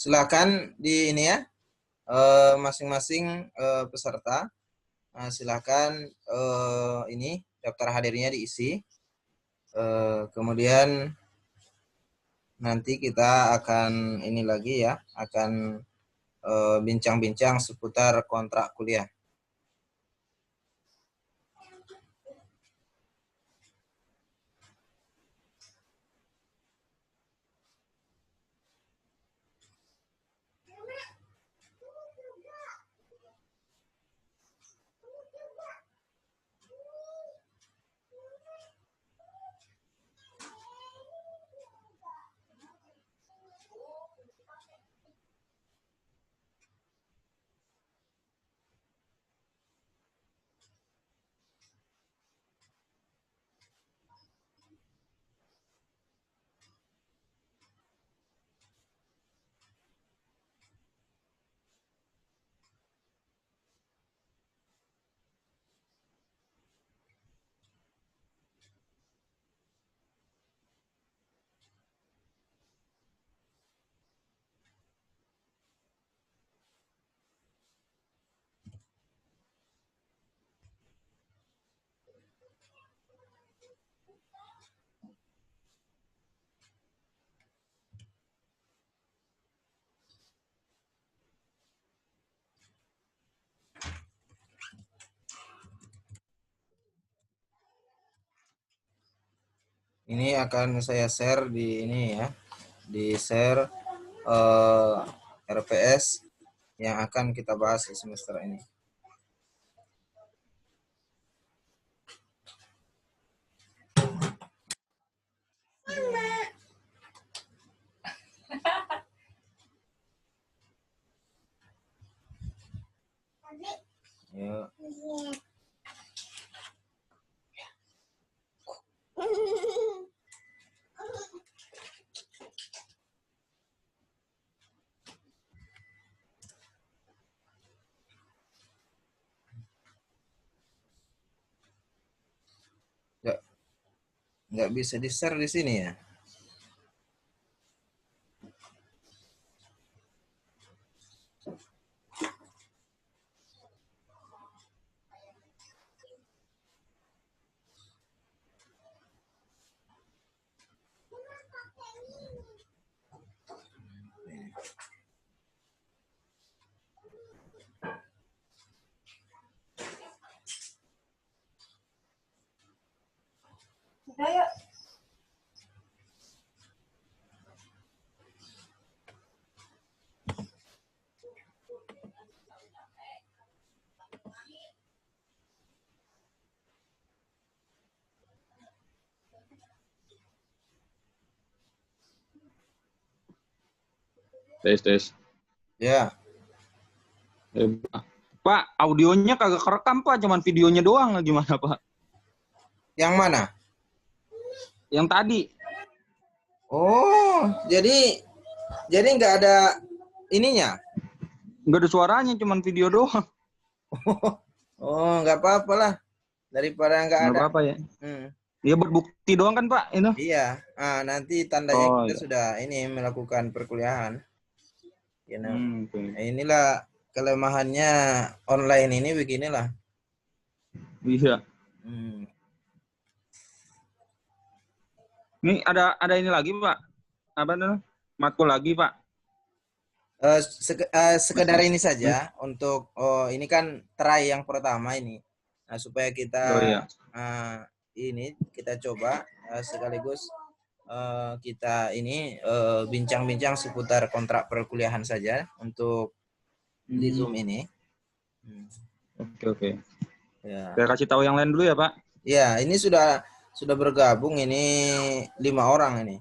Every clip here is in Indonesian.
silakan di ini ya, masing-masing peserta silakan ini daftar hadirnya diisi. Kemudian nanti kita akan ini lagi ya, akan bincang-bincang seputar kontrak kuliah. Ini akan saya share di ini ya, di share RPS yang akan kita bahas di semester ini. Yuk. Nggak bisa di-share di sini ya. Tes. Ya. Pak, audionya kagak kerekam Pak, cuman videonya doang, gimana Pak? Yang mana? Yang tadi. Oh, jadi nggak ada ininya? Nggak ada suaranya, cuman video doang. Oh, nggak apa-apa lah, daripada nggak Nggak ada. apa-apa ya. Iya, buat bukti doang kan Pak, itu. Iya, nanti tandanya Oh kita iya. sudah ini melakukan perkuliahan. You know. Okay. Inilah kelemahannya online ini, beginilah. Iya. Ini ada ini lagi Pak. Apa namanya? Matkul lagi Pak. Sekedar ini saja untuk ini kan try yang pertama ini. Nah, supaya kita ini kita coba sekaligus kita ini bincang-bincang seputar kontrak perkuliahan saja untuk di Zoom ini. Oke. Ya. Saya kasih tahu yang lain dulu ya Pak. Ya, ini sudah bergabung ini 5 orang ini.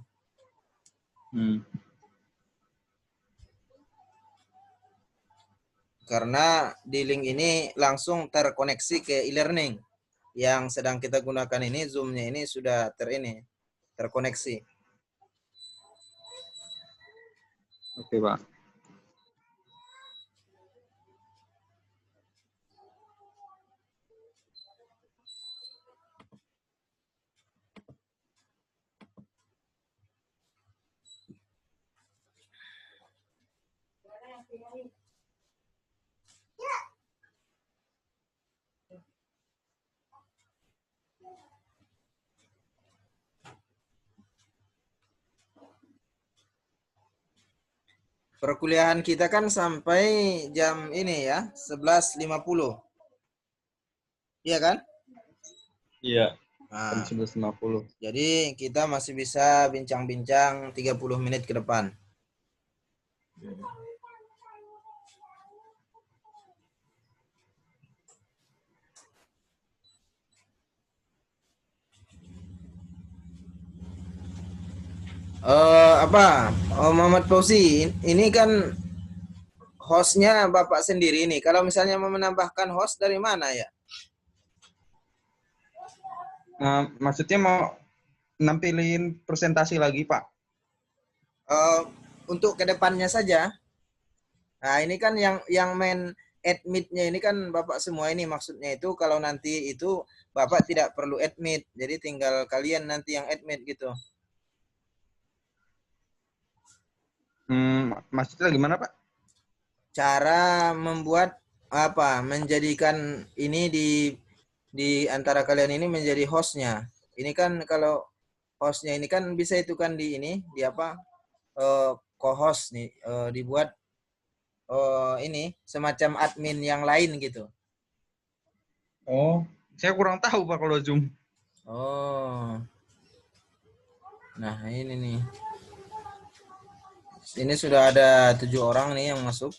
Karena di link ini langsung terkoneksi ke e-learning yang sedang kita gunakan ini, Zoom-nya ini sudah terkoneksi. Oke Pak. Perkuliahan kita kan sampai jam ini ya, 11.50. Iya kan? Iya, jam Nah, 11.50. jadi kita masih bisa bincang-bincang 30 menit ke depan. Muhammad Fauzi, ini kan hostnya Bapak sendiri nih. Kalau misalnya mau menambahkan host dari mana ya? Nah, maksudnya mau nampilin presentasi lagi, Pak? Untuk kedepannya saja. Nah, ini kan yang main admitnya ini kan Bapak semua ini, maksudnya itu kalau nanti itu Bapak tidak perlu admit. Jadi tinggal kalian nanti yang admit gitu. Maksudnya gimana, Pak? Cara membuat menjadikan ini di antara kalian ini menjadi hostnya. Ini kan kalau hostnya ini kan bisa itu kan di ini di co-host nih, dibuat ini semacam admin yang lain gitu. Oh, saya kurang tahu, Pak, kalau Zoom. Oh, nah ini nih, ini sudah ada 7 orang nih yang masuk.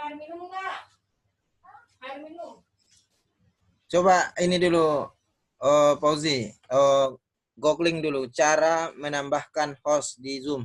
Minum nggak? Air minum. Coba ini dulu, Pauzi, googling dulu cara menambahkan host di Zoom.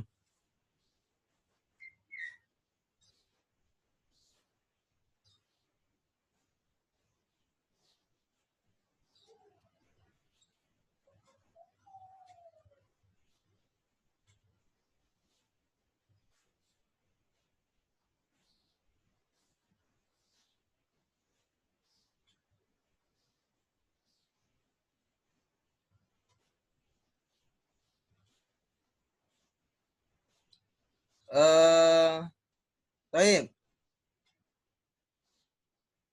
Baik,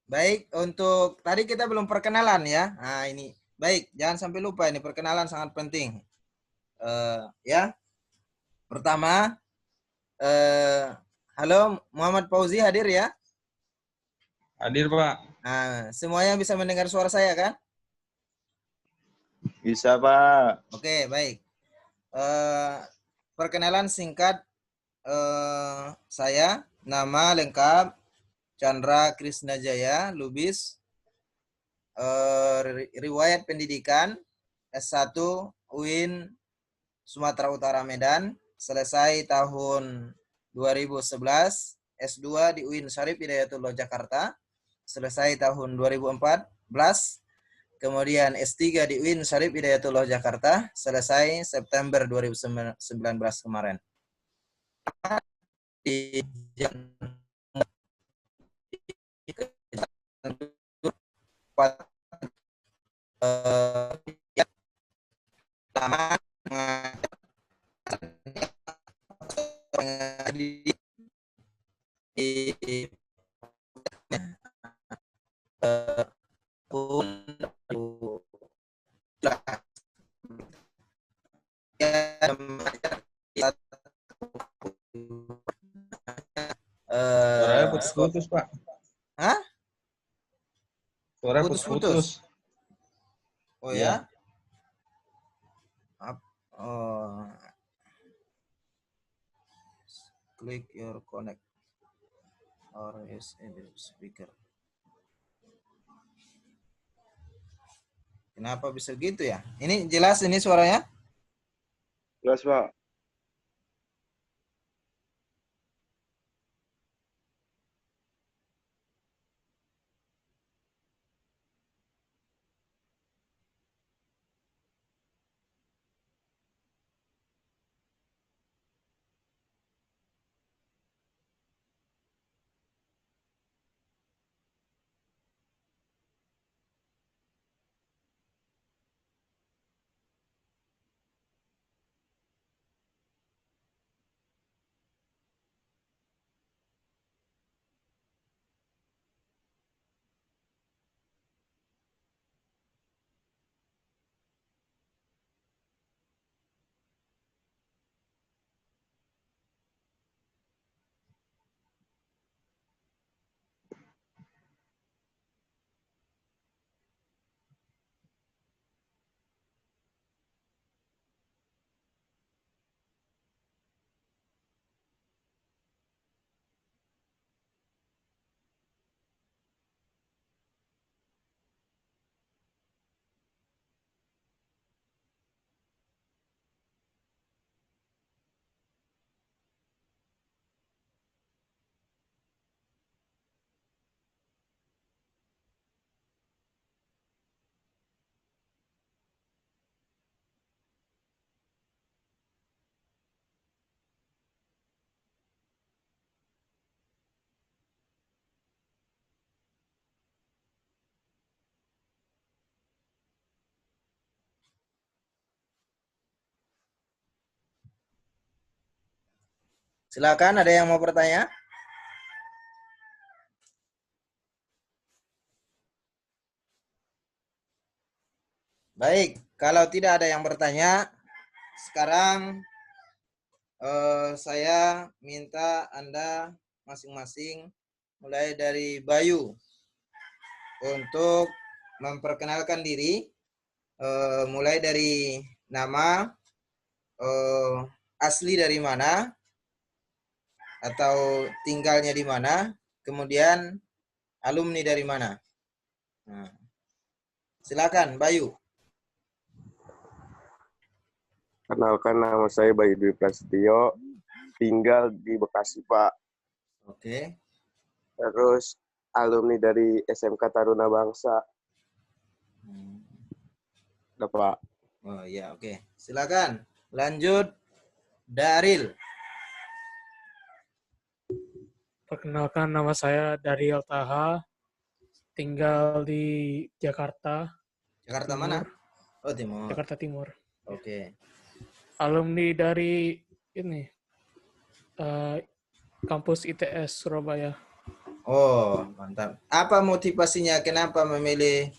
baik. Untuk tadi kita belum perkenalan ya. Nah ini, baik. Jangan sampai lupa ini perkenalan sangat penting. Ya, pertama, halo Muhammad Fauzi hadir ya. Hadir, Pak. Nah, semuanya bisa mendengar suara saya kan? Bisa, Pak. Oke, baik. Perkenalan singkat, saya, nama lengkap Chandra Krisnajaya Lubis, riwayat pendidikan S1 UIN Sumatera Utara Medan, selesai tahun 2011, S2 di UIN Syarif Hidayatullah Jakarta, selesai tahun 2014, kemudian S3 di UIN Syarif Hidayatullah Jakarta, selesai September 2019 kemarin. Di Suaranya putus-putus, Pak. Hah? Suara Putus-putus. putus-putus. Oh ya? Oh. Click your connect or use the speaker. Kenapa bisa gitu ya? Ini jelas ini suaranya? Jelas, Pak. Silakan, ada yang mau bertanya? Baik, kalau tidak ada yang bertanya, sekarang saya minta Anda masing-masing, mulai dari Bayu, untuk memperkenalkan diri, mulai dari nama, asli dari mana, atau tinggalnya di mana, kemudian alumni dari mana. Nah, silakan, Bayu. Kenalkan, nama saya Bayu Dwi Prasetyo, tinggal di Bekasi, Pak. Oke. Terus alumni dari SMK Taruna Bangsa. Udah, Pak. Oh iya, oke. Silakan. Lanjut, Daril. Perkenalkan, nama saya Daryl Taha, tinggal di Jakarta. Jakarta Timur. mana? Oh, Timur. Jakarta Timur. Oke. Alumni dari ini kampus ITS Surabaya. Oh, mantap. Apa motivasinya kenapa memilih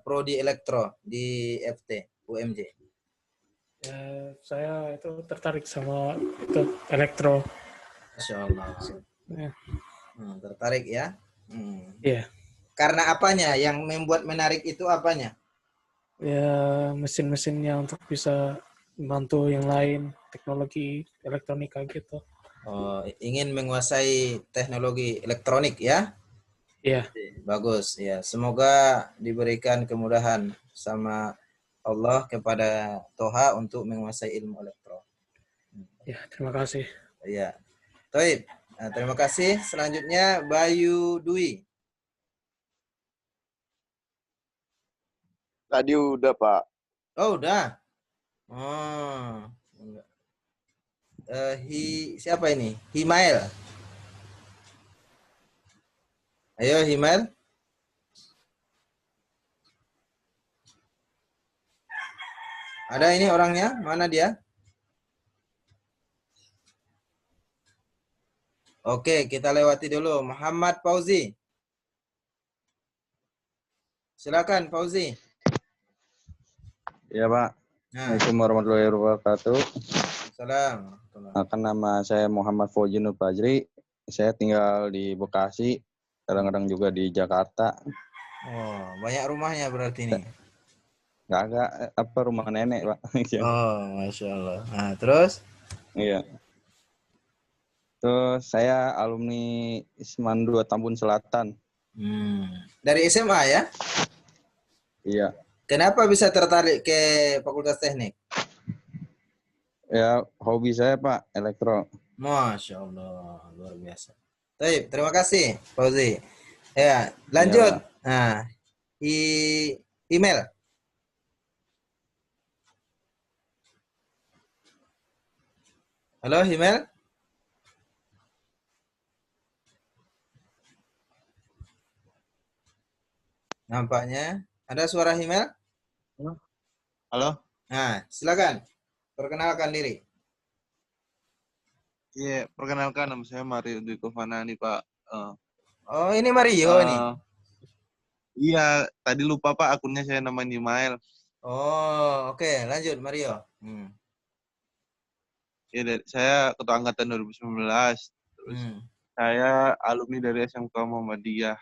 prodi elektro di FT UMJ? Ya, saya itu tertarik sama itu elektro. Masya Allah. Ya. Tertarik ya? Iya. Karena apanya? Yang membuat menarik itu apanya? Ya, mesin-mesinnya untuk bisa membantu yang lain, teknologi elektronika gitu. Oh, ingin menguasai teknologi elektronik ya? Iya. Bagus ya. Semoga diberikan kemudahan sama Allah kepada Toha untuk menguasai ilmu elektro. Ya, terima kasih. Ya. Baik. Nah, terima kasih. Selanjutnya Bayu Dwi. Tadi udah, Pak. Oh, udah. Oh. Siapa ini? Himail. Ayo Himail. Ada ini orangnya? Mana dia? Oke, kita lewati dulu. Muhammad Fauzi. Silakan Fauzi. Iya, Pak. Nah, Assalamualaikum warahmatullahi wabarakatuh. salam. Akan nama saya Muhammad Fauzi Nur Fajri. Saya tinggal di Bekasi, kadang-kadang juga di Jakarta. Oh, banyak rumahnya berarti ini. Nggak apa rumah nenek, Pak. Oh, Masya Allah. Nah, terus? Iya. Terus saya alumni Isman 2 Tambun Selatan. Dari SMA ya? Iya. Kenapa bisa tertarik ke Fakultas Teknik? Ya, hobi saya, Pak, elektro. Masya Allah, luar biasa. Baik, terima kasih, Fauzi. Ya, lanjut. Iya, Nah, email. Halo, email. Nampaknya ada suara email. Halo? Nah, silakan. Perkenalkan diri. Iya, perkenalkan, nama saya Mario Dwi Kovanani, Pak. Oh, ini Mario ini. Iya, tadi lupa, Pak, akunnya saya namain Imail. Oh, oke. Lanjut, Mario. Ya, saya ketua angkatan 2019. Terus saya alumni dari SMK Muhammadiyah.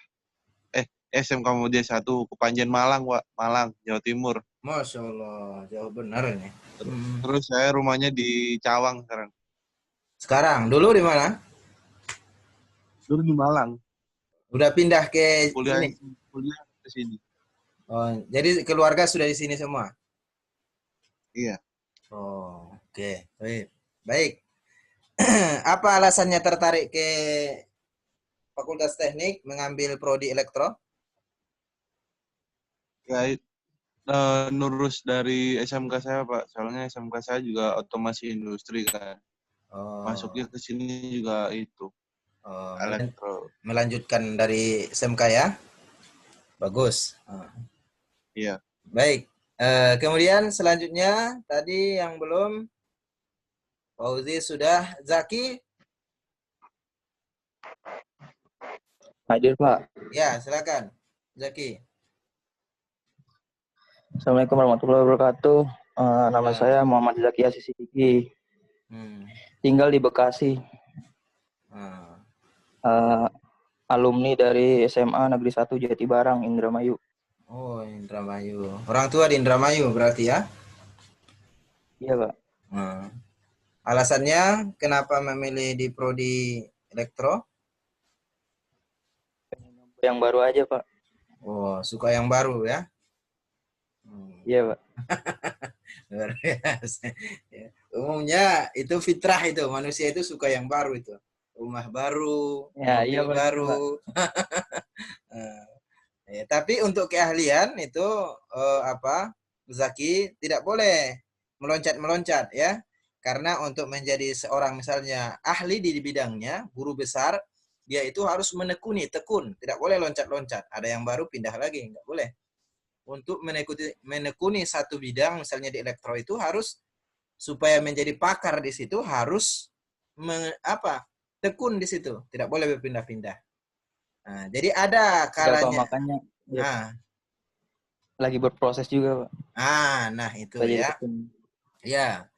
SMK Muhammadiyah 1, Kepanjen Malang, Pak. Malang, Jawa Timur. Masya Allah, jauh benar ini. Terus saya rumahnya di Cawang sekarang. Sekarang, dulu di mana? Dulu di Malang. Udah pindah ke Kuliah sini? ke sini. Oh, jadi keluarga sudah di sini semua? Iya. Oh, oke. Baik. Apa alasannya tertarik ke Fakultas Teknik mengambil prodi elektro? Ya, nurus dari SMK saya, Pak. Soalnya SMK saya juga otomasi industri kan. Oh, Masuknya ke sini juga itu. Elektro. melanjutkan dari SMK ya? Bagus. Iya. Baik. Kemudian selanjutnya tadi yang belum Fauzi sudah. Zaki? Hadir, Pak. Ya, silakan. Zaki. Assalamualaikum warahmatullahi wabarakatuh. Nama saya Muhammad Zaki Asisi Diki. Tinggal di Bekasi. Alumni dari SMA Negeri 1 Jatibarang, Indramayu. Oh, Indramayu. Orang tua di Indramayu berarti ya? Iya, Pak. Alasannya kenapa memilih di prodi elektro? Yang baru aja, Pak. Oh, suka yang baru ya? Iya, Pak. Luar biasa. Ya. Umumnya itu fitrah itu, manusia itu suka yang baru itu. Rumah baru, ya, mobil iya, baru. Ya, tapi untuk keahlian itu Zaki tidak boleh meloncat-meloncat ya. Karena untuk menjadi seorang misalnya ahli di bidangnya, guru besar, dia itu harus tekun, tidak boleh loncat-loncat. Ada yang baru pindah lagi, enggak boleh. Untuk menekuni satu bidang misalnya di elektro itu harus supaya menjadi pakar di situ harus tekun di situ, tidak boleh berpindah-pindah. Nah, jadi ada kalanya. Pak, makanya lagi berproses juga, Pak. Nah itu ya. Ya,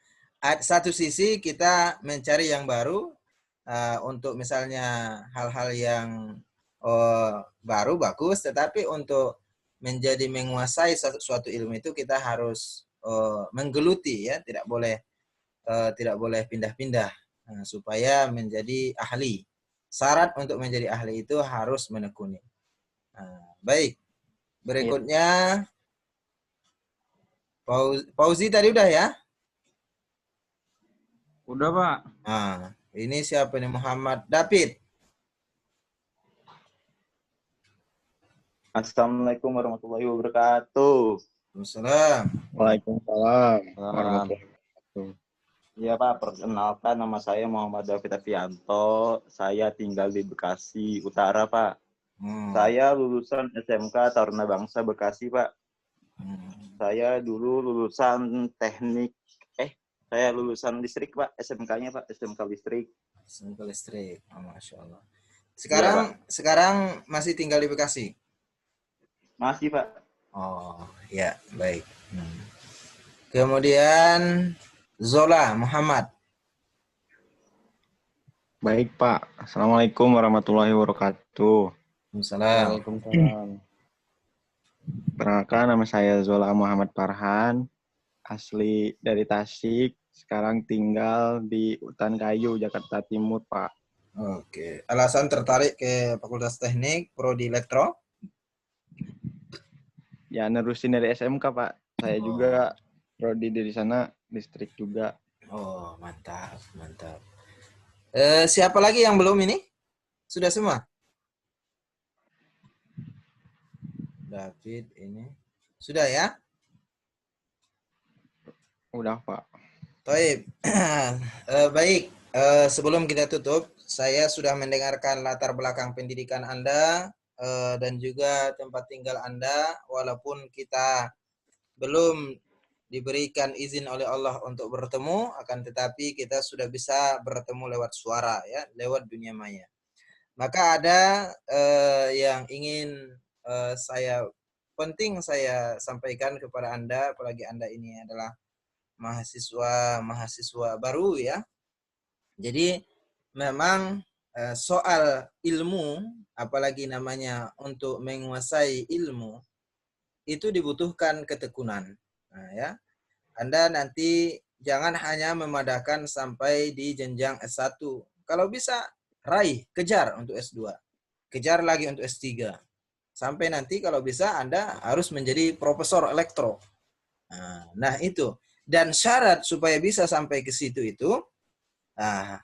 satu sisi kita mencari yang baru untuk misalnya hal-hal yang baru bagus, tetapi untuk menjadi menguasai suatu ilmu itu kita harus menggeluti ya, tidak boleh pindah-pindah supaya menjadi ahli. Syarat untuk menjadi ahli itu harus menekuni. Baik. Berikutnya Fauzi tadi udah ya? Udah, Pak. Ini siapa nih? Muhammad David. Assalamualaikum warahmatullahi wabarakatuh. Waalaikumsalam warahmatullahi wabarakatuh. Ya Pak, perkenalkan nama saya Muhammad David Afianto. Saya tinggal di Bekasi Utara, Pak. Saya lulusan SMK Taruna Bangsa Bekasi, Pak. Saya dulu lulusan teknik, saya lulusan listrik, Pak. SMK-nya, Pak. SMK listrik. SMK listrik, Masya Allah. Sekarang masih tinggal di Bekasi? Masih, Pak. Oh, ya, baik. Kemudian Zola Muhammad. Baik, Pak. Assalamualaikum warahmatullahi wabarakatuh. Waalaikumsalam. Perkenalkan, nama saya Zola Muhammad Farhan, asli dari Tasik, sekarang tinggal di Utan Kayu, Jakarta Timur, Pak. Oke. Alasan tertarik ke Fakultas Teknik, prodi elektro? Ya, nerusin dari SMK, Pak. Saya juga prodi dari sana, listrik juga. Oh, mantap. Siapa lagi yang belum ini? Sudah semua? David ini. Sudah ya? Udah, Pak. Baik. Baik. Sebelum kita tutup, saya sudah mendengarkan latar belakang pendidikan Anda dan juga tempat tinggal Anda, walaupun kita belum diberikan izin oleh Allah untuk bertemu, akan tetapi kita sudah bisa bertemu lewat suara ya, lewat dunia maya. Maka ada yang ingin saya sampaikan kepada Anda, apalagi Anda ini adalah mahasiswa baru ya. Jadi memang soal ilmu, apalagi namanya untuk menguasai ilmu, itu dibutuhkan ketekunan. Nah, ya. Anda nanti jangan hanya memadahkan sampai di jenjang S1. Kalau bisa, kejar untuk S2. Kejar lagi untuk S3. Sampai nanti kalau bisa Anda harus menjadi profesor elektro. Nah itu. Dan syarat supaya bisa sampai ke situ itu,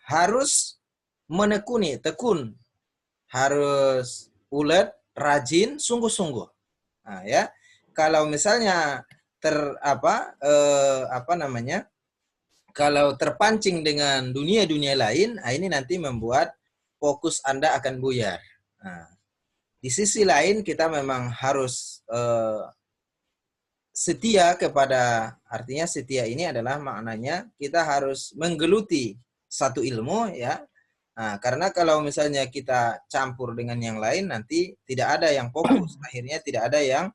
harus tekun. Harus ulet, rajin, sungguh-sungguh. Ya. Kalau misalnya kalau terpancing dengan dunia-dunia lain, ini nanti membuat fokus Anda akan buyar. Di sisi lain kita memang harus setia kepada, artinya setia ini adalah maknanya kita harus menggeluti satu ilmu ya. Nah, karena kalau misalnya kita campur dengan yang lain nanti tidak ada yang fokus, akhirnya tidak ada yang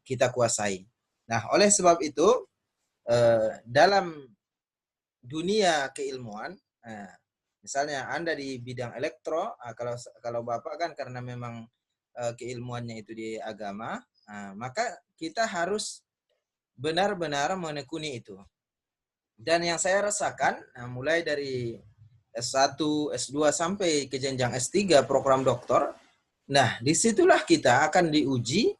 kita kuasai. Nah, oleh sebab itu dalam dunia keilmuan, misalnya Anda di bidang elektro, kalau Bapak kan karena memang keilmuannya itu di agama, maka kita harus benar-benar menekuni itu. Dan yang saya rasakan, mulai dari S1, S2 sampai ke jenjang S3 program doktor, nah disitulah kita akan diuji.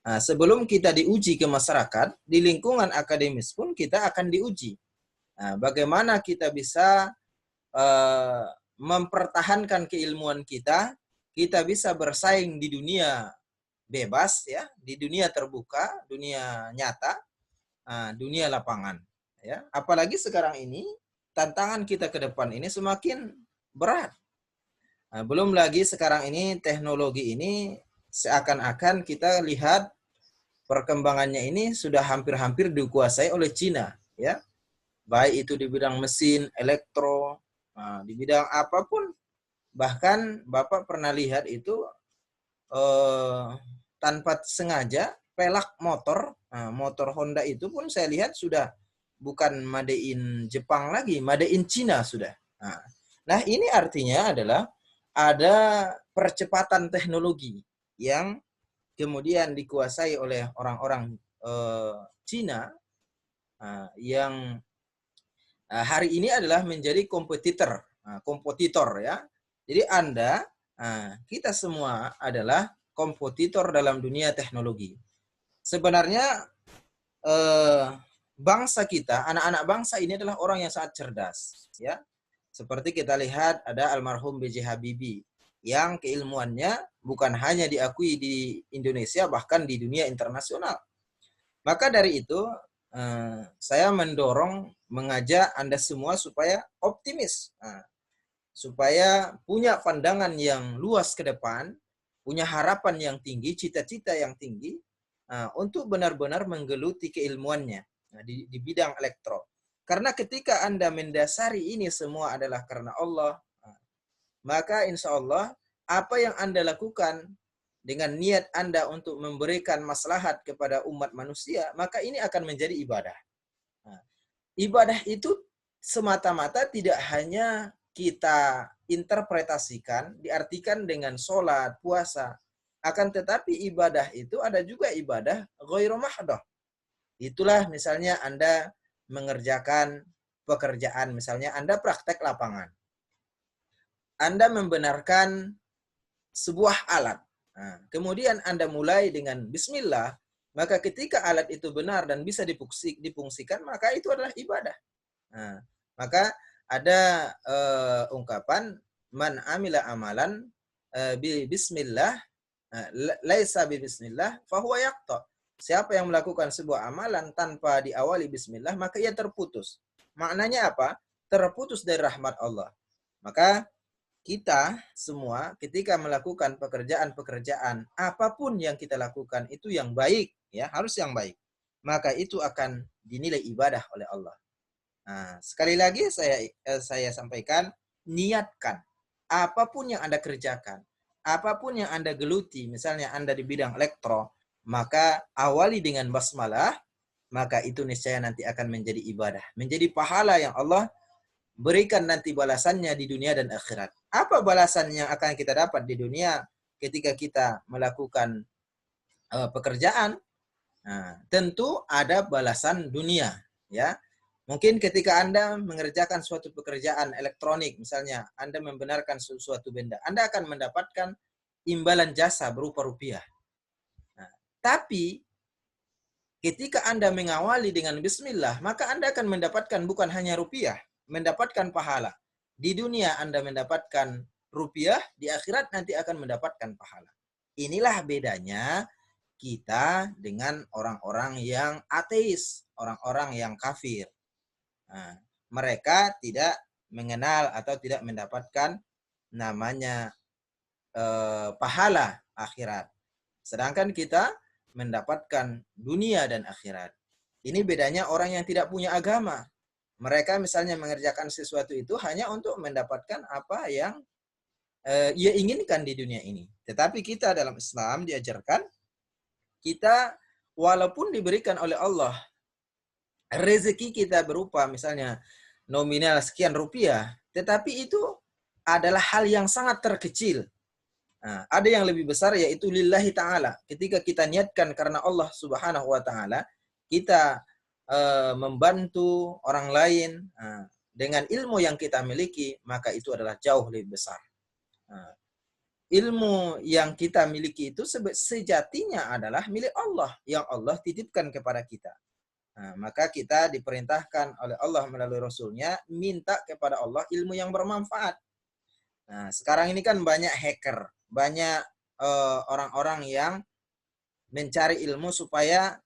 Sebelum kita diuji ke masyarakat, di lingkungan akademis pun kita akan diuji. Bagaimana kita bisa mempertahankan keilmuan kita bisa bersaing di dunia bebas ya, di dunia terbuka, dunia nyata, dunia lapangan ya. Apalagi sekarang ini tantangan kita ke depan ini semakin berat. Belum lagi sekarang ini teknologi ini seakan-akan kita lihat perkembangannya ini sudah hampir-hampir dikuasai oleh Cina ya. Baik itu di bidang mesin, elektro, di bidang apapun. Bahkan Bapak pernah lihat itu tanpa sengaja pelak motor, motor Honda itu pun saya lihat sudah bukan made in Jepang lagi, made in Cina sudah. Nah ini artinya adalah ada percepatan teknologi yang kemudian dikuasai oleh orang-orang Cina yang hari ini adalah menjadi kompetitor ya. Jadi Anda, kita semua adalah kompetitor dalam dunia teknologi. Sebenarnya bangsa kita, anak-anak bangsa ini adalah orang yang sangat cerdas ya. Seperti kita lihat ada almarhum B.J. Habibie yang keilmuannya bukan hanya diakui di Indonesia, bahkan di dunia internasional. Maka dari itu, saya mendorong, mengajak Anda semua supaya optimis. Supaya punya pandangan yang luas ke depan, punya harapan yang tinggi, cita-cita yang tinggi, untuk benar-benar menggeluti keilmuannya di bidang elektro. Karena ketika Anda mendasari ini semua adalah karena Allah, maka insya Allah apa yang Anda lakukan dengan niat Anda untuk memberikan maslahat kepada umat manusia, maka ini akan menjadi ibadah. Ibadah itu semata-mata tidak hanya kita interpretasikan, diartikan dengan sholat, puasa. Akan tetapi ibadah itu ada juga ibadah ghairu mahdoh. Itulah misalnya Anda mengerjakan pekerjaan, misalnya Anda praktek lapangan. Anda membenarkan sebuah alat. Kemudian Anda mulai dengan bismillah, maka ketika alat itu benar dan bisa difungsikan, maka itu adalah ibadah. Maka ada ungkapan man amila amalan bismillah laisa bi bismillah fahuwa yaqta. Siapa yang melakukan sebuah amalan tanpa diawali bismillah, maka ia terputus. Maknanya apa? Terputus dari rahmat Allah. Maka kita semua ketika melakukan pekerjaan-pekerjaan apapun yang kita lakukan itu yang baik ya, harus yang baik. Maka itu akan dinilai ibadah oleh Allah. Sekali lagi saya sampaikan, niatkan apapun yang Anda kerjakan, apapun yang Anda geluti, misalnya Anda di bidang elektro, maka awali dengan basmalah, maka itu niscaya nanti akan menjadi ibadah, menjadi pahala yang Allah berikan nanti balasannya di dunia dan akhirat. Apa balasan yang akan kita dapat di dunia ketika kita melakukan pekerjaan? Tentu ada balasan dunia, ya. Mungkin ketika Anda mengerjakan suatu pekerjaan elektronik, misalnya Anda membenarkan suatu benda, Anda akan mendapatkan imbalan jasa berupa rupiah. Tapi ketika Anda mengawali dengan bismillah, maka Anda akan mendapatkan bukan hanya rupiah, mendapatkan pahala. Di dunia Anda mendapatkan rupiah, di akhirat nanti akan mendapatkan pahala. Inilah bedanya kita dengan orang-orang yang ateis, orang-orang yang kafir. Mereka tidak mengenal atau tidak mendapatkan namanya pahala akhirat. Sedangkan kita mendapatkan dunia dan akhirat. Ini bedanya orang yang tidak punya agama. Mereka misalnya mengerjakan sesuatu itu hanya untuk mendapatkan apa yang ia inginkan di dunia ini. Tetapi kita dalam Islam diajarkan, kita walaupun diberikan oleh Allah rezeki kita berupa misalnya nominal sekian rupiah, tetapi itu adalah hal yang sangat terkecil. Nah, ada yang lebih besar yaitu lillahi ta'ala. Ketika kita niatkan karena Allah subhanahu wa ta'ala, kita membantu orang lain dengan ilmu yang kita miliki, maka itu adalah jauh lebih besar. Ilmu yang kita miliki itu sejatinya adalah milik Allah, yang Allah titipkan kepada kita. Maka kita diperintahkan oleh Allah melalui Rasulnya minta kepada Allah ilmu yang bermanfaat. Nah, sekarang ini kan banyak hacker, banyak orang-orang yang mencari ilmu supaya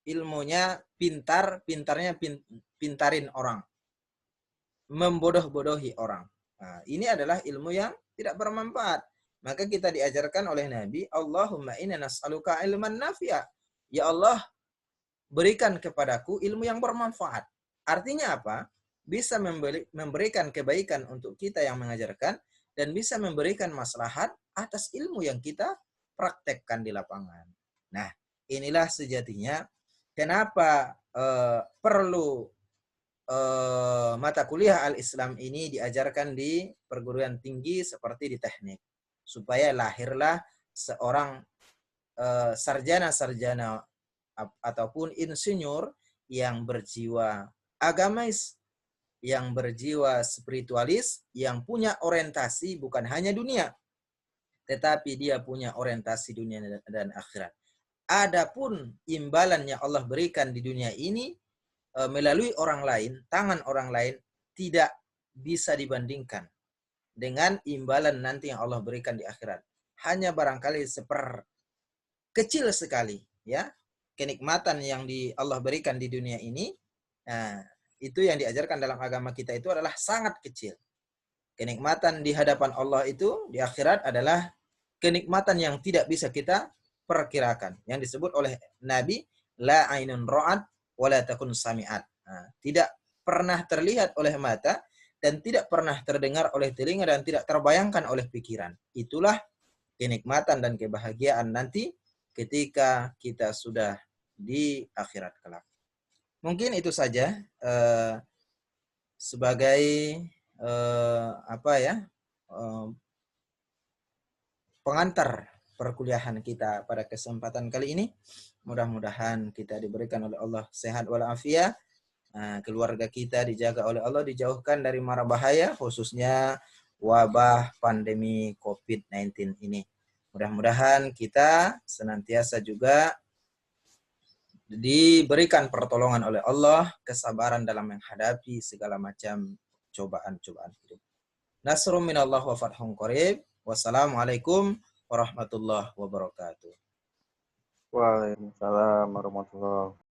ilmunya pintarnya pintarin orang, membodoh-bodohi orang. Nah, ini adalah ilmu yang tidak bermanfaat. Maka kita diajarkan oleh Nabi, Allahumma inna nas'aluka ilman nafi'a. Ya Allah, berikan kepadaku ilmu yang bermanfaat. Artinya apa? Bisa memberikan kebaikan untuk kita yang mengajarkan dan bisa memberikan maslahat atas ilmu yang kita praktekkan di lapangan. Nah, inilah sejatinya kenapa perlu mata kuliah Al-Islam ini diajarkan di perguruan tinggi seperti di teknik. Supaya lahirlah seorang sarjana-sarjana ataupun insinyur yang berjiwa agamais, yang berjiwa spiritualis, yang punya orientasi bukan hanya dunia, tetapi dia punya orientasi dunia dan akhirat. Adapun imbalan yang Allah berikan di dunia ini melalui orang lain, tangan orang lain, tidak bisa dibandingkan dengan imbalan nanti yang Allah berikan di akhirat. Hanya barangkali kecil sekali, ya, kenikmatan yang Allah berikan di dunia ini. Nah, itu yang diajarkan dalam agama kita itu adalah sangat kecil. Kenikmatan di hadapan Allah itu di akhirat adalah kenikmatan yang tidak bisa kita perkirakan. Yang disebut oleh Nabi, la ainun ra'at wa la takun sami'at. Nah, tidak pernah terlihat oleh mata dan tidak pernah terdengar oleh telinga dan tidak terbayangkan oleh pikiran. Itulah kenikmatan dan kebahagiaan nanti ketika kita sudah di akhirat kelak. Mungkin itu saja sebagai pengantar perkuliahan kita pada kesempatan kali ini. Mudah-mudahan kita diberikan oleh Allah sehat walafiat. Keluarga kita dijaga oleh Allah, dijauhkan dari mara bahaya, khususnya wabah pandemi COVID-19 ini. Mudah-mudahan kita senantiasa juga diberikan pertolongan oleh Allah, kesabaran dalam menghadapi segala macam cobaan-cobaan hidup. Nasrun minallah wa fathun qarib. Wassalamualaikum warahmatullahi wabarakatuh. Waalaikumsalam warahmatullahi wabarakatuh.